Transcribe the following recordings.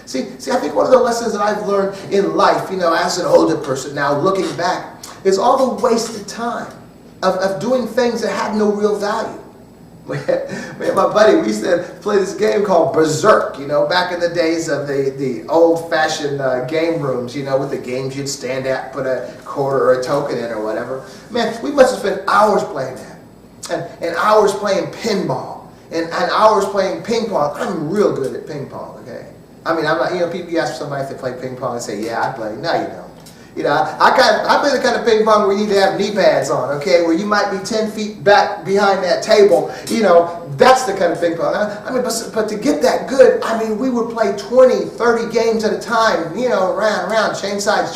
See, I think one of the lessons that I've learned in life, as an older person now, looking back, is all the wasted time of doing things that had no real value. Me and my buddy, we used to play this game called Berserk, back in the days of the old-fashioned game rooms, with the games you'd stand at, put a quarter or a token in or whatever. Man, we must have spent hours playing that, and hours playing pinball, and hours playing ping pong. I'm real good at ping pong, okay? I mean, I'm not, people ask somebody if they play ping pong and say, yeah, I play. No, you don't. I play the kind of ping pong where you need to have knee pads on, okay? Where you might be 10 feet back behind that table. That's the kind of ping pong. But to get that good, we would play 20, 30 games at a time, round, change sides.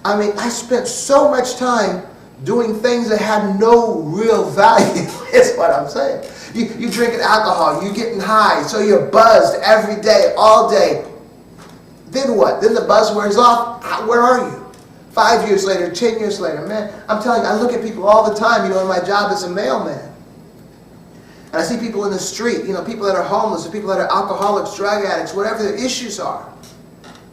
I spent so much time doing things that had no real value, is what I'm saying. You drinking alcohol, you getting high, so you're buzzed every day, all day. Then what? Then the buzz wears off. Where are you? 5 years later, 10 years later, man, I'm telling you, I look at people all the time, in my job as a mailman. And I see people in the street, people that are homeless, people that are alcoholics, drug addicts, whatever their issues are.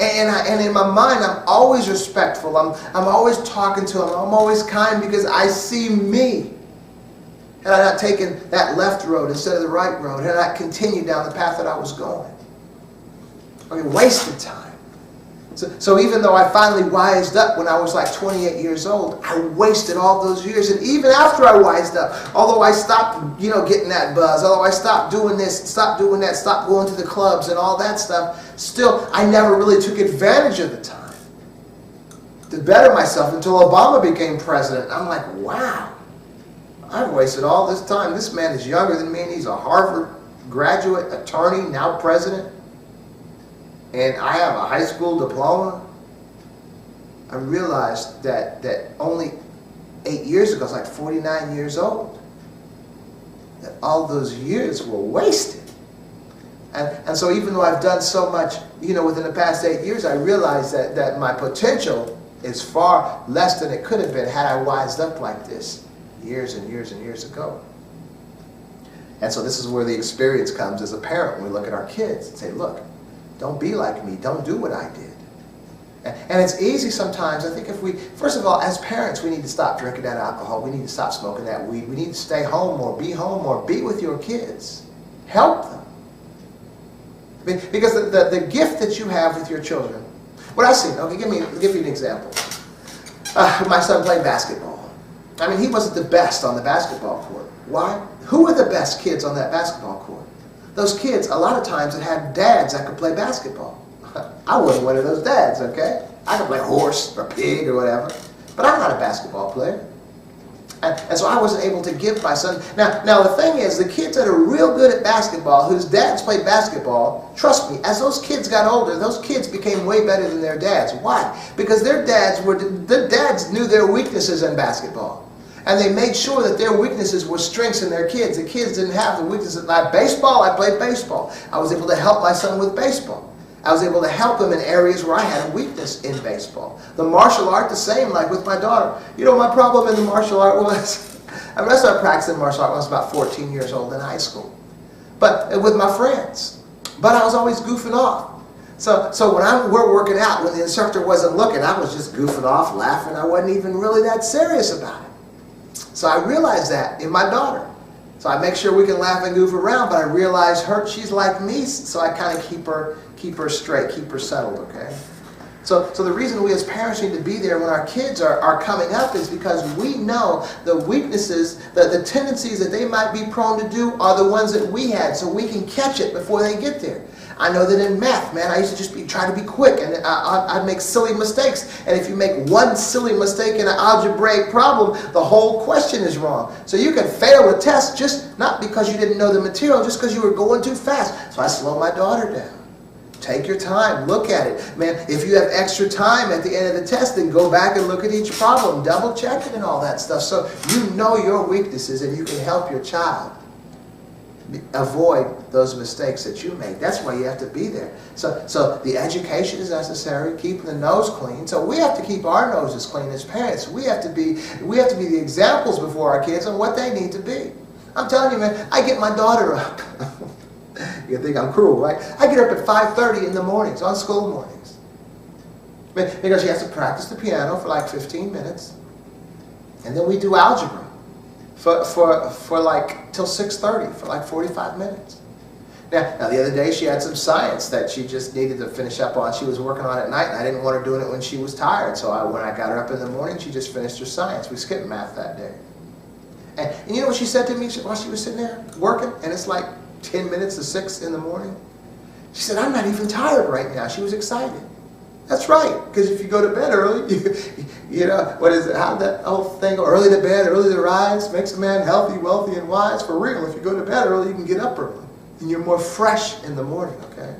And in my mind, I'm always respectful. I'm always talking to them. I'm always kind because I see me. Had I not taken that left road instead of the right road, had I not continued down the path that I was going. Wasted time. So even though I finally wised up when I was like 28 years old, I wasted all those years. And even after I wised up, although I stopped, getting that buzz, although I stopped doing this, stopped doing that, stopped going to the clubs and all that stuff, still, I never really took advantage of the time to better myself until Obama became president. I'm like, wow, I've wasted all this time. This man is younger than me, and he's a Harvard graduate, attorney, now president. And I have a high school diploma. I realized that only 8 years ago, I was like 49 years old, that all those years were wasted. And so even though I've done so much, within the past 8 years, I realized that my potential is far less than it could have been had I wised up like this years and years and years ago. And so this is where the experience comes as a parent when we look at our kids and say, look, don't be like me. Don't do what I did. And it's easy sometimes. I think first of all, as parents, we need to stop drinking that alcohol. We need to stop smoking that weed. We need to stay home more, be with your kids. Help them. Because the gift that you have with your children, what I've seen, okay, give you an example. My son played basketball. He wasn't the best on the basketball court. Why? Who were the best kids on that basketball court? Those kids, a lot of times, that had dads that could play basketball. I wasn't one of those dads, okay? I could play horse or pig or whatever, but I'm not a basketball player. And so I wasn't able to give my son. Now the thing is, the kids that are real good at basketball, whose dads played basketball, trust me, as those kids got older, those kids became way better than their dads. Why? Because their dads knew their weaknesses in basketball. And they made sure that their weaknesses were strengths in their kids. The kids didn't have the weaknesses. Baseball, I played baseball. I was able to help my son with baseball. I was able to help him in areas where I had a weakness in baseball. The martial art, the same, like with my daughter. My problem in the martial art was, I started practicing martial art when I was about 14 years old in high school. But with my friends. But I was always goofing off. So when we're working out, when the instructor wasn't looking, I was just goofing off, laughing. I wasn't even really that serious about it. So I realized that in my daughter. So I make sure we can laugh and goof around, but I realize she's like me, so I kind of keep her straight, keep her settled, okay? So the reason we as parents need to be there when our kids are coming up is because we know the weaknesses, the tendencies that they might be prone to do are the ones that we had, so we can catch it before they get there. I know that in math, man, I used to just try to be quick, and I'd make silly mistakes. And if you make one silly mistake in an algebraic problem, the whole question is wrong. So you can fail a test just not because you didn't know the material, just because you were going too fast. So I slow my daughter down. Take your time. Look at it. Man, if you have extra time at the end of the test, then go back and look at each problem. Double check it and all that stuff. So you know your weaknesses and you can help your child avoid those mistakes that you make. That's why you have to be there. So the education is necessary, keeping the nose clean. So we have to keep our noses clean as parents. We have to be the examples before our kids on what they need to be. I'm telling you, man, I get my daughter up. You think I'm cruel, right? I get up at 5:30 in the mornings, on school mornings. Because she has to practice the piano for like 15 minutes. And then we do algebra for like till 6:30, for like 45 minutes. Now, the other day she had some science that she just needed to finish up on. She was working on it at night, and I didn't want her doing it when she was tired. So when I got her up in the morning, she just finished her science. We skipped math that day. And you know what she said to me while she was sitting there working? And it's like 10 minutes to 6 in the morning. She said, I'm not even tired right now. She was excited. That's right, because if you go to bed early, you know, what is it? How that whole thing go? Early to bed, early to rise, makes a man healthy, wealthy, and wise. For real, if you go to bed early, you can get up early. And you're more fresh in the morning, okay?